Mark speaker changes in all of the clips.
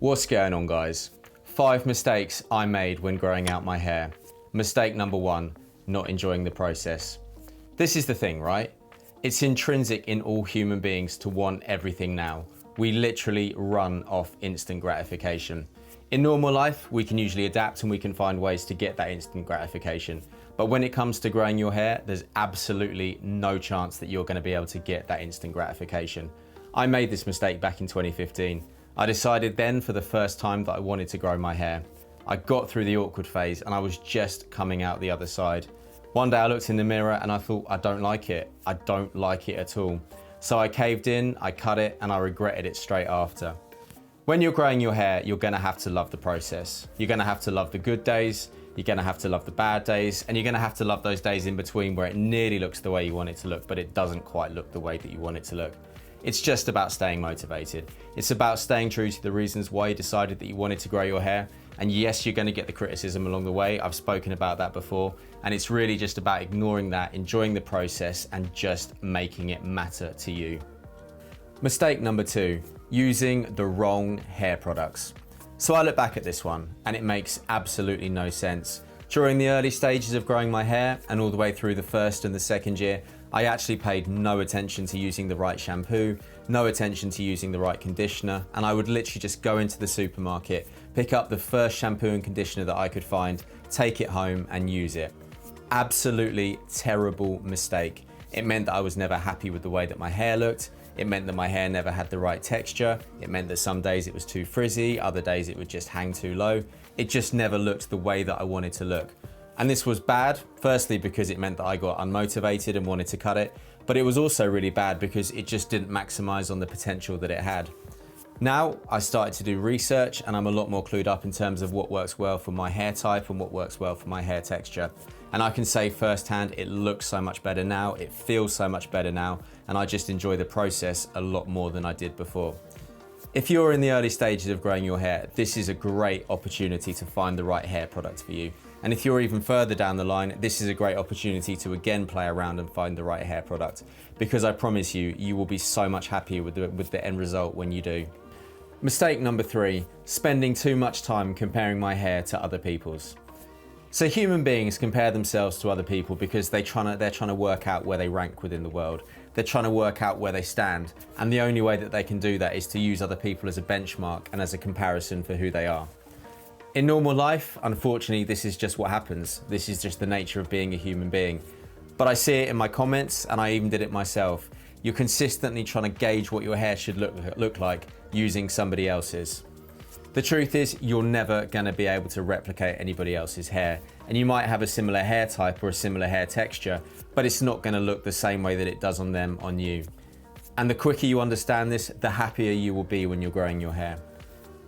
Speaker 1: What's going on, guys? 5 mistakes I made when growing out my hair. Mistake number 1, not enjoying the process. This is the thing, right? It's intrinsic in all human beings to want everything now. We literally run off instant gratification. In normal life, we can usually adapt and we can find ways to get that instant gratification. But when it comes to growing your hair, there's absolutely no chance that you're going to be able to get that instant gratification. I made this mistake back in 2015. I decided then for the first time that I wanted to grow my hair. I got through the awkward phase and I was just coming out the other side. One day I looked in the mirror and I thought, I don't like it. I don't like it at all. So I caved in, I cut it, and I regretted it straight after. When you're growing your hair, you're gonna have to love the process. You're gonna have to love the good days, you're gonna have to love the bad days, and you're gonna have to love those days in between where it nearly looks the way you want it to look, but it doesn't quite look the way that you want it to look. It's just about staying motivated. It's about staying true to the reasons why you decided that you wanted to grow your hair. And yes, you're gonna get the criticism along the way. I've spoken about that before. And it's really just about ignoring that, enjoying the process, and just making it matter to you. Mistake number 2, using the wrong hair products. So I look back at this one and it makes absolutely no sense. During the early stages of growing my hair and all the way through the first and the second year, I actually paid no attention to using the right shampoo, no attention to using the right conditioner, and I would literally just go into the supermarket, pick up the first shampoo and conditioner that I could find, take it home and use it. Absolutely terrible mistake. It meant that I was never happy with the way that my hair looked. It meant that my hair never had the right texture. It meant that some days it was too frizzy, other days it would just hang too low. It just never looked the way that I wanted to look. And this was bad, firstly because it meant that I got unmotivated and wanted to cut it, but it was also really bad because it just didn't maximize on the potential that it had. Now I started to do research and I'm a lot more clued up in terms of what works well for my hair type and what works well for my hair texture. And I can say firsthand, it looks so much better now, it feels so much better now, and I just enjoy the process a lot more than I did before. If you're in the early stages of growing your hair, this is a great opportunity to find the right hair product for you. And if you're even further down the line, this is a great opportunity to again play around and find the right hair product. Because I promise you, you will be so much happier with the end result when you do. Mistake number 3, spending too much time comparing my hair to other people's. So human beings compare themselves to other people because they're trying to work out where they rank within the world. They're trying to work out where they stand. And the only way that they can do that is to use other people as a benchmark and as a comparison for who they are. In normal life, unfortunately, this is just what happens. This is just the nature of being a human being. But I see it in my comments, and I even did it myself. You're consistently trying to gauge what your hair should look like using somebody else's. The truth is, you're never going to be able to replicate anybody else's hair. And you might have a similar hair type or a similar hair texture, but it's not going to look the same way that it does on them on you. And the quicker you understand this, the happier you will be when you're growing your hair.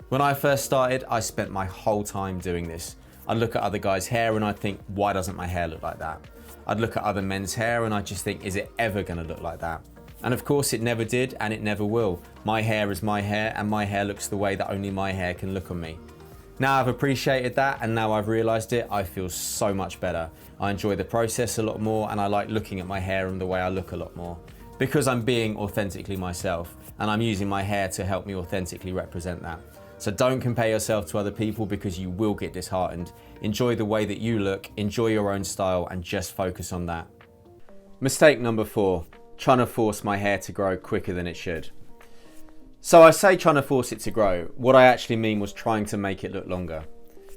Speaker 1: When I first started, I spent my whole time doing this. I'd look at other guys' hair and I'd think, why doesn't my hair look like that? I'd look at other men's hair and I'd just think, is it ever gonna look like that? And of course it never did and it never will. My hair is my hair and my hair looks the way that only my hair can look on me. Now I've appreciated that and now I've realized it, I feel so much better. I enjoy the process a lot more and I like looking at my hair and the way I look a lot more. Because I'm being authentically myself and I'm using my hair to help me authentically represent that. So don't compare yourself to other people because you will get disheartened. Enjoy the way that you look, enjoy your own style and just focus on that. Mistake number 4, trying to force my hair to grow quicker than it should. So I say trying to force it to grow, what I actually mean was trying to make it look longer.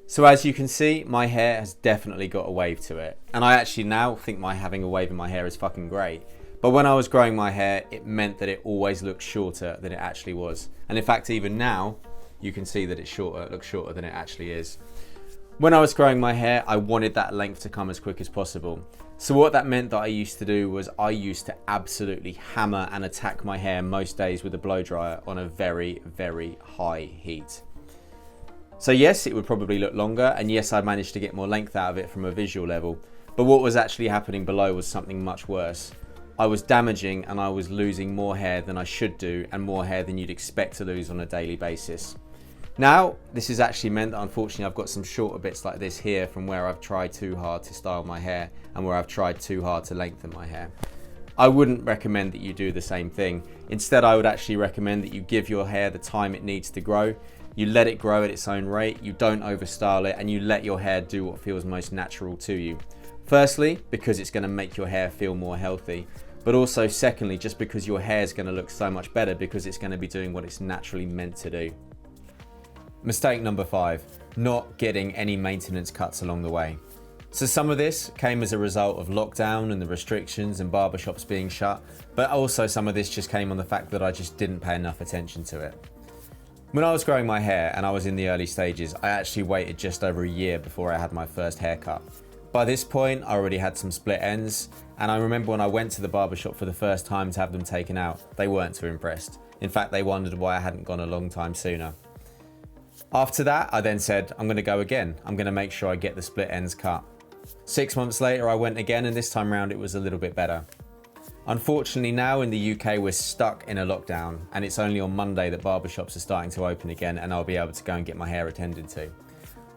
Speaker 1: So as you can see, my hair has definitely got a wave to it. And I actually now think having a wave in my hair is fucking great. But when I was growing my hair, it meant that it always looked shorter than it actually was. And in fact, even now, you can see that it looks shorter than it actually is. When I was growing my hair, I wanted that length to come as quick as possible. So what that meant that I used to do was I used to absolutely hammer and attack my hair most days with a blow dryer on a very, very high heat. So yes, it would probably look longer, and yes, I managed to get more length out of it from a visual level. But what was actually happening below was something much worse. I was damaging and I was losing more hair than I should do and more hair than you'd expect to lose on a daily basis. Now, this has actually meant that unfortunately I've got some shorter bits like this here from where I've tried too hard to style my hair and where I've tried too hard to lengthen my hair. I wouldn't recommend that you do the same thing. Instead, I would actually recommend that you give your hair the time it needs to grow. You let it grow at its own rate, you don't overstyle it, and you let your hair do what feels most natural to you. Firstly, because it's gonna make your hair feel more healthy, but also secondly, just because your hair is gonna look so much better because it's gonna be doing what it's naturally meant to do. Mistake number 5, not getting any maintenance cuts along the way. So some of this came as a result of lockdown and the restrictions and barbershops being shut, but also some of this just came on the fact that I just didn't pay enough attention to it. When I was growing my hair and I was in the early stages, I actually waited just over a year before I had my first haircut. By this point, I already had some split ends, and I remember when I went to the barbershop for the first time to have them taken out, they weren't too impressed. In fact, they wondered why I hadn't gone a long time sooner. After that, I then said, I'm gonna go again. I'm gonna make sure I get the split ends cut. 6 months later, I went again, and this time round it was a little bit better. Unfortunately, now in the UK, we're stuck in a lockdown, and it's only on Monday that barbershops are starting to open again, and I'll be able to go and get my hair attended to.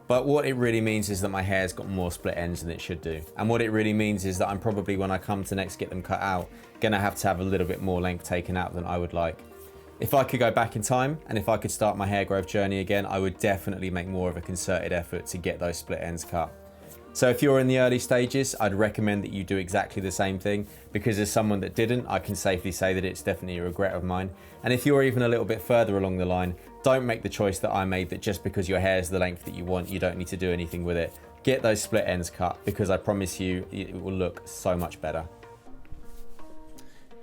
Speaker 1: But what it really means is that my hair's got more split ends than it should do. And what it really means is that I'm probably, when I come to next get them cut out, gonna have to have a little bit more length taken out than I would like. If I could go back in time, and if I could start my hair growth journey again, I would definitely make more of a concerted effort to get those split ends cut. So if you're in the early stages, I'd recommend that you do exactly the same thing, because as someone that didn't, I can safely say that it's definitely a regret of mine. And if you're even a little bit further along the line, don't make the choice that I made, that just because your hair is the length that you want, you don't need to do anything with it. Get those split ends cut, because I promise you, it will look so much better.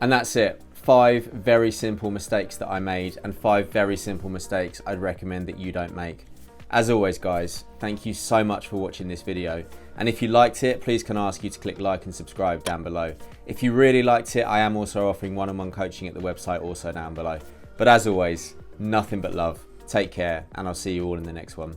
Speaker 1: And that's it. 5 very simple mistakes that I made, and 5 very simple mistakes I'd recommend that you don't make. As always, guys, thank you so much for watching this video. And if you liked it, please can I ask you to click like and subscribe down below. If you really liked it, I am also offering one-on-one coaching at the website also down below. But as always, nothing but love. Take care, and I'll see you all in the next one.